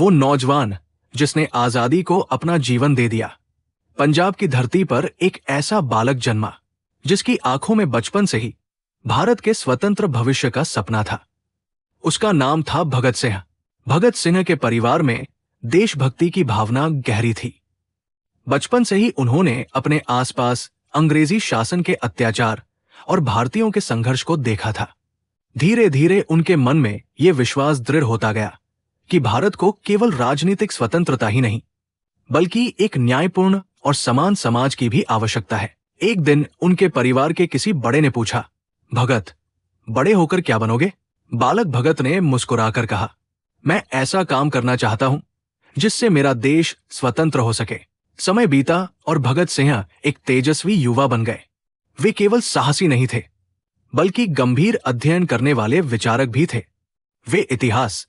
वो नौजवान जिसने आजादी को अपना जीवन दे दिया। पंजाब की धरती पर एक ऐसा बालक जन्मा जिसकी आंखों में बचपन से ही भारत के स्वतंत्र भविष्य का सपना था। उसका नाम था भगत सिंह। भगत सिंह के परिवार में देशभक्ति की भावना गहरी थी। बचपन से ही उन्होंने अपने आसपास अंग्रेजी शासन के अत्याचार और भारतीयों के संघर्ष को देखा था। धीरे धीरे उनके मन में यह विश्वास दृढ़ होता गया कि भारत को केवल राजनीतिक स्वतंत्रता ही नहीं बल्कि एक न्यायपूर्ण और समान समाज की भी आवश्यकता है। एक दिन उनके परिवार के किसी बड़े ने पूछा, भगत, बड़े होकर क्या बनोगे? बालक भगत ने मुस्कुराकर कहा, मैं ऐसा काम करना चाहता हूं जिससे मेरा देश स्वतंत्र हो सके। समय बीता और भगत सिंह एक तेजस्वी युवा बन गए। वे केवल साहसी नहीं थे बल्कि गंभीर अध्ययन करने वाले विचारक भी थे। वे इतिहास,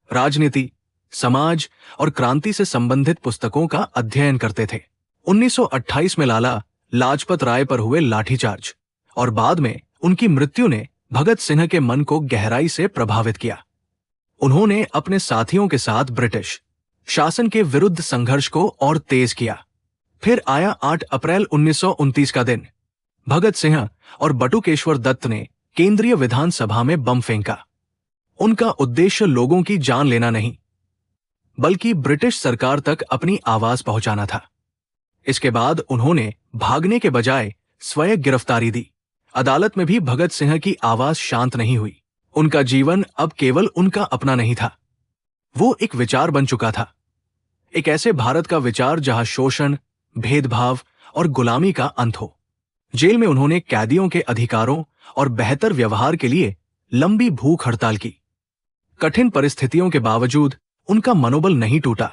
राजनीति, समाज और क्रांति से संबंधित पुस्तकों का अध्ययन करते थे। 1928 में लाला लाजपत राय पर हुए लाठीचार्ज और बाद में उनकी मृत्यु ने भगत सिंह के मन को गहराई से प्रभावित किया। उन्होंने अपने साथियों के साथ ब्रिटिश शासन के विरुद्ध संघर्ष को और तेज किया। फिर आया 8 अप्रैल 1929 का दिन। भगत सिंह और बटुकेश्वर दत्त ने केंद्रीय विधानसभा में बम फेंका। उनका उद्देश्य लोगों की जान लेना नहीं बल्कि ब्रिटिश सरकार तक अपनी आवाज पहुंचाना था। इसके बाद उन्होंने भागने के बजाय स्वयं गिरफ्तारी दी। अदालत में भी भगत सिंह की आवाज शांत नहीं हुई। उनका जीवन अब केवल उनका अपना नहीं था, वो एक विचार बन चुका था। एक ऐसे भारत का विचार जहां शोषण, भेदभाव और गुलामी का अंत हो। जेल में उन्होंने कैदियों के अधिकारों और बेहतर व्यवहार के लिए लंबी भूख हड़ताल की। कठिन परिस्थितियों के बावजूद उनका मनोबल नहीं टूटा।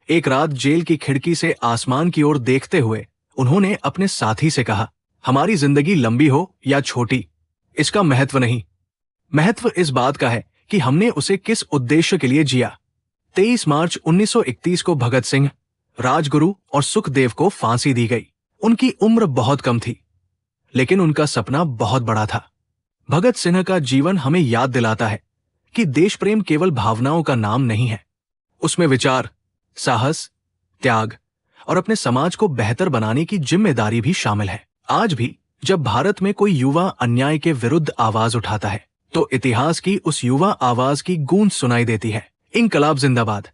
एक रात जेल की खिड़की से आसमान की ओर देखते हुए उन्होंने अपने साथी से कहा, हमारी जिंदगी लंबी हो या छोटी, इसका महत्व नहीं। महत्व इस बात का है कि हमने उसे किस उद्देश्य के लिए जिया। 23 मार्च 1931 को भगत सिंह, राजगुरु और सुखदेव को फांसी दी गई। उनकी उम्र बहुत कम थी, लेकिन उनका सपना बहुत बड़ा था। भगत सिंह का जीवन हमें याद दिलाता है कि देश प्रेम केवल भावनाओं का नाम नहीं है, उसमें विचार, साहस, त्याग और अपने समाज को बेहतर बनाने की जिम्मेदारी भी शामिल है। आज भी जब भारत में कोई युवा अन्याय के विरुद्ध आवाज उठाता है तो इतिहास की उस युवा आवाज की गूंज सुनाई देती है। इंकलाब जिंदाबाद।